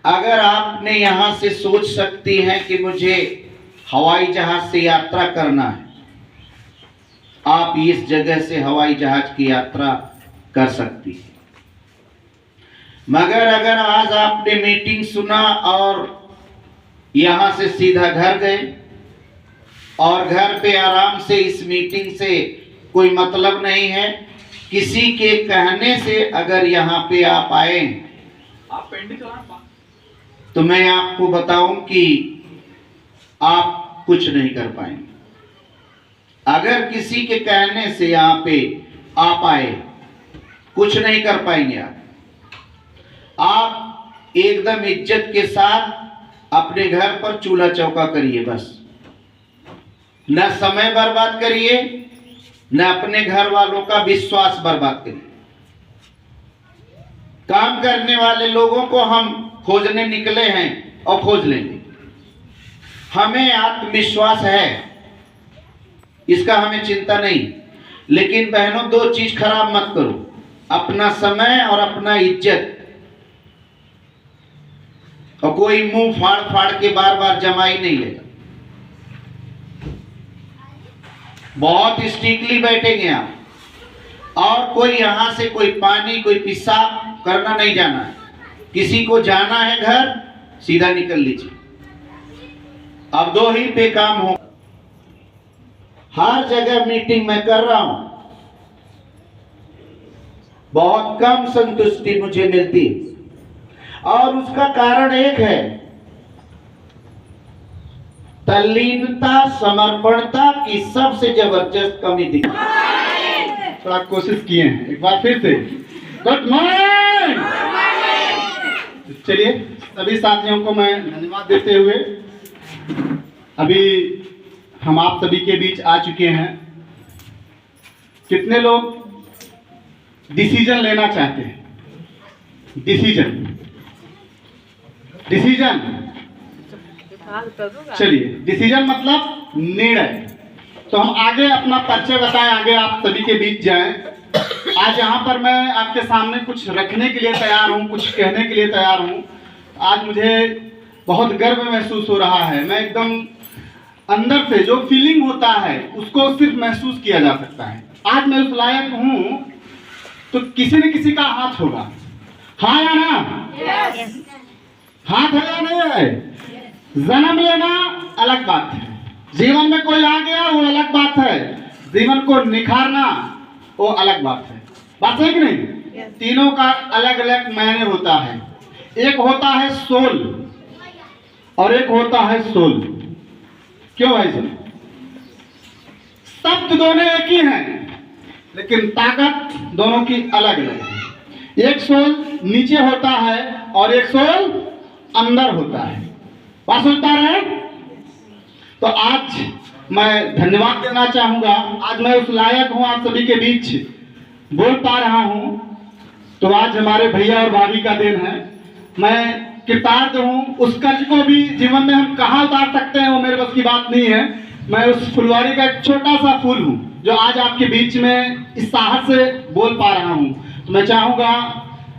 अगर आपने यहाँ से सोच सकती हैं कि मुझे हवाई जहाज से यात्रा करना है, आप इस जगह से हवाई जहाज की यात्रा कर सकती हैं। मगर अगर आज आपने मीटिंग सुना और यहाँ से सीधा घर गए और घर पे आराम से, इस मीटिंग से कोई मतलब नहीं है, किसी के कहने से अगर यहाँ पे आप आए, तो मैं आपको बताऊं कि आप कुछ नहीं कर पाएंगे। अगर किसी के कहने से यहाँ पे आप आए, कुछ नहीं कर पाएंगे आप एकदम इज्जत के साथ अपने घर पर चूल्हा चौका करिए, बस न समय बर्बाद करिए, न अपने घर वालों का विश्वास बर्बाद करिए। काम करने वाले लोगों को हम खोजने निकले हैं और खोज लेंगे। हमें आत्मविश्वास है, इसका हमें चिंता नहीं। लेकिन बहनों, दो चीज खराब मत करो, अपना समय और अपना इज्जत। और कोई मुंह फाड़ फाड़ के बार बार जमाई नहीं लेगा। बहुत स्ट्रिक्टली बैठेंगे आप, और कोई यहां से कोई पानी, कोई पेशाब करना नहीं जाना है। किसी को जाना है घर, सीधा निकल लीजिए। अब दो ही पे काम हो। हर जगह मीटिंग में कर रहा हूं, बहुत कम संतुष्टि मुझे मिलती है, और उसका कारण एक है, तल्लीनता, समर्पणता की सबसे जबरदस्त कमी दिखी। थोड़ा कोशिश किए हैं, एक बार फिर से गुड मॉर्निंग। चलिए, सभी साथियों को मैं धन्यवाद देते हुए अभी हम आप सभी के बीच आ चुके हैं। कितने लोग डिसीजन लेना चाहते हैं? डिसीजन चलिए, डिसीजन मतलब निर्णय। तो हम आगे अपना परिचय बताएं, आगे आप सभी के बीच जाएं। आज यहाँ पर मैं आपके सामने कुछ रखने के लिए तैयार हूँ, कुछ कहने के लिए तैयार हूँ। आज मुझे बहुत गर्व महसूस हो रहा है। मैं एकदम अंदर से जो फीलिंग होता है उसको सिर्फ महसूस किया जा सकता है। आज मैं उस लायक हूँ तो किसी न किसी का हाथ होगा। हाँ या ना? yes. हाथ है या नहीं है? जन्म लेना अलग बात है, जीवन में कोई आ गया वो अलग बात है, जीवन को निखारना वो अलग बात है। बात है कि नहीं? yes. तीनों का अलग अलग मायने होता है। एक होता है सोल और एक होता है सोल। क्यों भाई साहब? शब्द दोनों एक ही हैं, लेकिन ताकत दोनों की अलग अलग है। एक सोल नीचे होता है और एक सोल अंदर होता है। बात समझ पा रहे हैं? तो आज मैं धन्यवाद देना चाहूंगा। आज मैं उस लायक हूं, आप सभी के बीच बोल पा रहा हूं, तो आज हमारे भैया और भाभी का दिन है। मैं कृतार्थ हूँ। उस कर्ज को भी जीवन में हम कहाँ उतार सकते हैं वो मेरे बस की बात नहीं है। मैं उस फुलवारी का एक छोटा सा फूल हूँ जो आज आपके बीच में इस साहस से बोल पा रहा हूँ। तो मैं चाहूंगा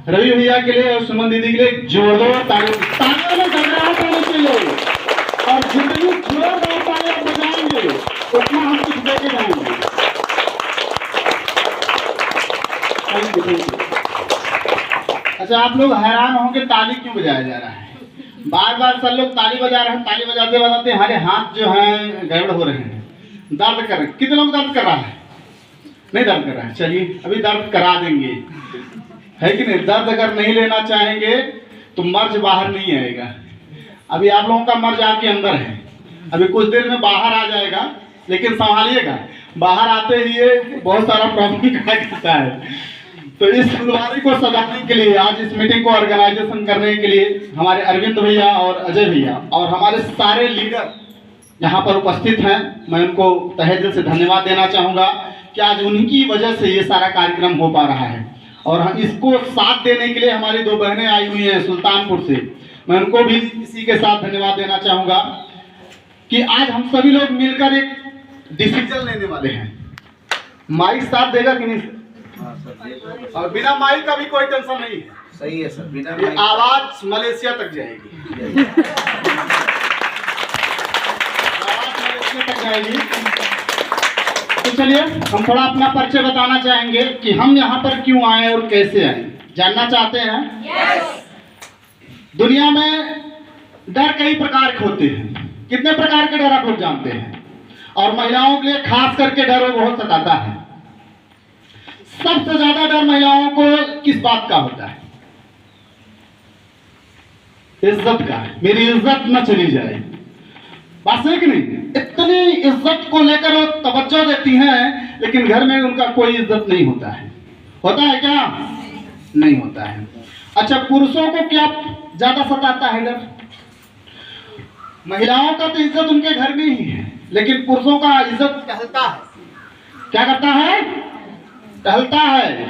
रवि भैया के लिए और सुमन दीदी के लिए जोरदार तालियों में गड़गड़ाहट होनी चाहिए, और जितनी जोरदार तालियां बजाएंगे उतना हम कुछ देके जाएंगे। अच्छा, आप लोग हैरान होंगे ताली क्यों बजाया जा रहा है? बार बार सब लोग ताली बजा रहे हैं, ताली बजाते बजाते हमारे हाथ जो हैं गड़बड़ हो रहे हैं, दर्द कर रहे हैं। कितने लोग दर्द कर रहा है? नहीं दर्द कर रहा है? चलिए, अभी दर्द करा देंगे, है कि नहीं? दर्द अगर नहीं लेना चाहेंगे तो मर्ज बाहर नहीं आएगा। अभी आप लोगों का मर्ज आपके अंदर है, अभी कुछ देर में बाहर आ जाएगा, लेकिन संभालिएगा, बाहर आते ही ये बहुत सारा प्रॉब्लम करता है। तो इस फुलवारी को सजाने के लिए, आज इस मीटिंग को ऑर्गेनाइजेशन करने के लिए हमारे अरविंद भैया और अजय भैया और हमारे सारे लीडर यहाँ पर उपस्थित हैं। मैं उनको तहे दिल से धन्यवाद देना चाहूँगा कि आज उनकी वजह से ये सारा कार्यक्रम हो पा रहा है। और हम इसको साथ देने के लिए हमारी दो बहनें आई हुई हैं सुल्तानपुर से, मैं उनको भी इसी के साथ धन्यवाद देना चाहूँगा कि आज हम सभी लोग मिलकर एक डिसीजन लेने वाले हैं। माइक साथ देगा कि नहीं? और बिना माइक का भी कोई टेंशन नहीं है। सही है सर, बिना ये आवाज मलेशिया तक जाएगी, आवाज मलेशिया तक जाएगी। तो चलिए हम थोड़ा अपना परिचय बताना चाहेंगे कि हम यहाँ पर क्यों आए और कैसे आए, जानना चाहते हैं? दुनिया में डर कई प्रकार के होते हैं। कितने प्रकार के डर आप लोग जानते हैं? और महिलाओं के लिए खास करके डर वो बहुत सताता है। सबसे ज्यादा डर महिलाओं को किस बात का होता है? इज्जत का। मेरी इज्जत न चली जाए, बात है कि नहीं? इतनी इज्जत को लेकर वो तवज्जो देती हैं, लेकिन घर में उनका कोई इज्जत नहीं होता है। होता है क्या? नहीं होता है। अच्छा, पुरुषों को क्या ज्यादा सताता है डर? महिलाओं का तो इज्जत उनके घर में ही है, लेकिन पुरुषों का इज्जत टहलता है। क्या करता है? टहलता है।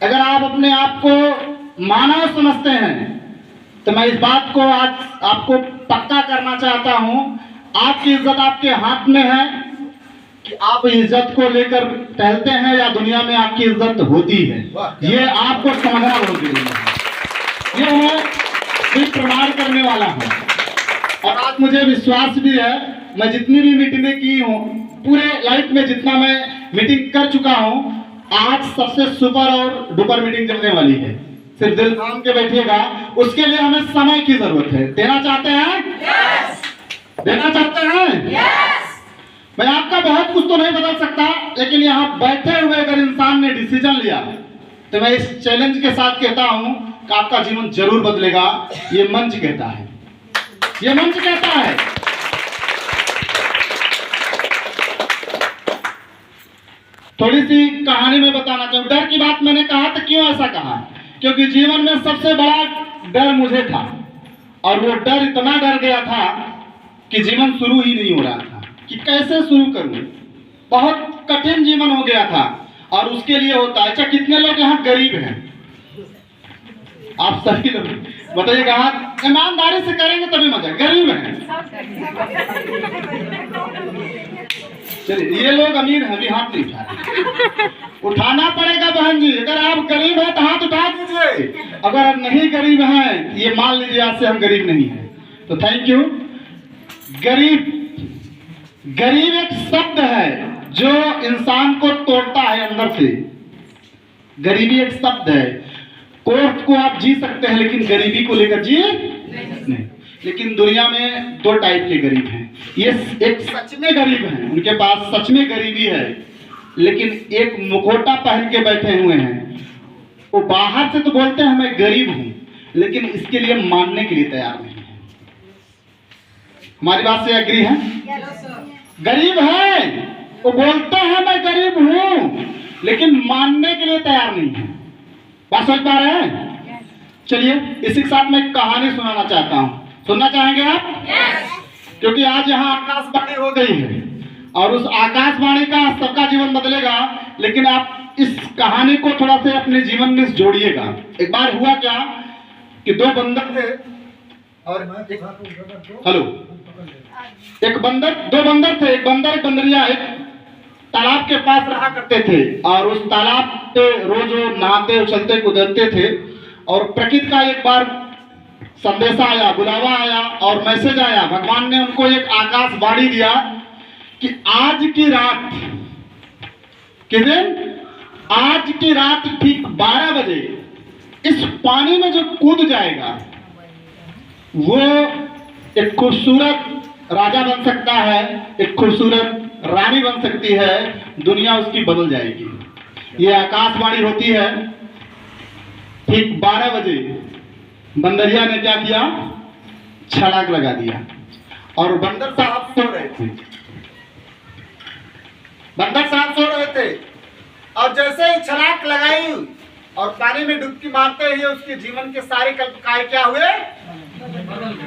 अगर आप अपने आप को मानव समझते हैं तो मैं इस बात को आज आपको पक्का करना चाहता हूं, आपकी इज्जत आपके हाथ में है कि आप इज्जत को लेकर टहलते हैं या दुनिया में आपकी इज्जत होती है। ये आपको समझना बहुत जरूरी है। ये मैं सिर्फ प्रमाण करने वाला हूं, और आज मुझे विश्वास भी है, मैं जितनी भी मीटिंगें की हूं, पूरे लाइफ में जितना मैं मीटिंग कर चुका हूं, आज सबसे सुपर और डुपर मीटिंग चलने वाली है। सिर्फ दिल थाम के बैठिएगा, उसके लिए हमें समय की जरूरत है। देना चाहते हैं? yes! देना चाहते हैं? yes! मैं आपका बहुत कुछ तो नहीं बदल सकता, लेकिन यहाँ बैठे हुए अगर इंसान ने डिसीजन लिया तो मैं इस चैलेंज के साथ कहता हूं कि आपका जीवन जरूर बदलेगा। ये मंच कहता है, ये मंच कहता है। थोड़ी सी कहानी में बताना चाहूँ। डर की बात मैंने कहा तो क्यों ऐसा कहा? क्योंकि जीवन में सबसे बड़ा डर मुझे था, और वो डर इतना डर गया था कि जीवन शुरू ही नहीं हो रहा था कि कैसे शुरू करूं। बहुत कठिन जीवन हो गया था, और उसके लिए होता है। अच्छा, कितने लोग यहाँ गरीब हैं? आप सभी लोग बताइएगा। ईमानदारी से करेंगे तभी मजा। गरीब हैं? चलिए, ये लोग अमीर हैं, अभी हाथ नहीं उठा रहे। उठाना पड़ेगा बहन जी। अगर आप गरीब हैं तो हाथ उठा दीजिए, अगर नहीं गरीब हैं ये मान लीजिए आज से हम गरीब नहीं हैं। तो थैंक यू। गरीब, गरीब एक शब्द है जो इंसान को तोड़ता है अंदर से। गरीबी एक शब्द है। कोर्ट को आप जी सकते हैं, लेकिन गरीबी को लेकर जी नहीं। लेकिन दुनिया में दो टाइप के गरीब हैं। ये एक सच में गरीब हैं, उनके पास सच में गरीबी है, लेकिन एक मुखौटा पहन के बैठे हुए हैं। वो बाहर से तो बोलते हैं मैं गरीब हूं, लेकिन इसके लिए मानने के लिए तैयार नहीं है। हमारी बात से एग्री है? गरीब है, वो बोलते हैं मैं गरीब हूं, लेकिन मानने के लिए तैयार नहीं है। बात समझ पा रहे हैं? चलिए, इसी के साथ मैं एक कहानी सुनाना चाहता हूं। सुनना चाहेंगे आप? क्योंकि आज यहाँ आकाशवाणी हो गई है, और उस आकाशवाणी का सबका जीवन बदलेगा, लेकिन आप इस कहानी को थोड़ा सा अपने जीवन में जोड़िएगा। एक बार हुआ क्या कि दो बंदर थे, और हेलो, दो बंदर थे। एक बंदर, एक बंदरिया एक तालाब के पास रहा करते थे, और उस तालाब पे रोज नहाते, उछलते कूदते थे। और प्रकृति का एक बार संदेशा आया, बुलावा आया और मैसेज आया। भगवान ने उनको एक आकाशवाणी दिया कि आज की रात, किस दिन? आज की रात ठीक 12 बजे इस पानी में जो कूद जाएगा वो एक खूबसूरत राजा बन सकता है, एक खूबसूरत रानी बन सकती है, दुनिया उसकी बदल जाएगी। ये आकाशवाणी होती है। ठीक 12 बजे बंदरिया ने क्या किया? छलांग लगा दिया, और बंदर साहब सो रहे थे। बंदर साहब सो रहे थे, और जैसे ही छलांग लगाई और पानी में डुबकी मारते ही उसके जीवन के सारे कल्पकाय क्या हुए?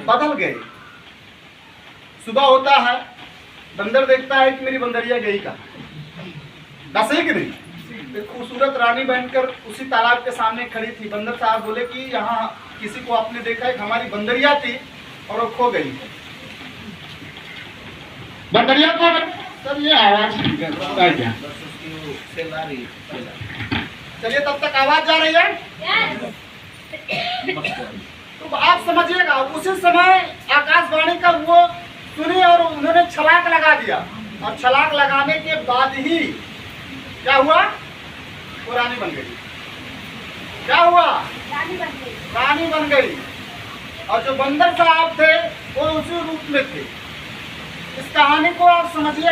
बदल गए। सुबह होता है, बंदर देखता है कि मेरी बंदरिया गई कहाँ? दस है कि नहीं? एक खूबसूरत रानी बनकर उसी तालाब के सामने खड़ी थी। बंदर साहब बोले कि यहाँ किसी को आपने देखा है? हमारी बंदरिया थी और वो खो गई। बंदरिया को सर ये आवाज क्या? चलिए, तब तक आवाज जा रही है? तो आप समझिएगा उसी समय आकाशवाणी का वो सुनी और उन्होंने छलांग लगा दिया, और छलांग लगाने के बाद ही क्या हुआ, वो रानी बन गई। क्या हुआ, रानी बन गई। और जो बंदर साहब थे वो उसी रूप में थे। इस कहानी को आप समझिएगा।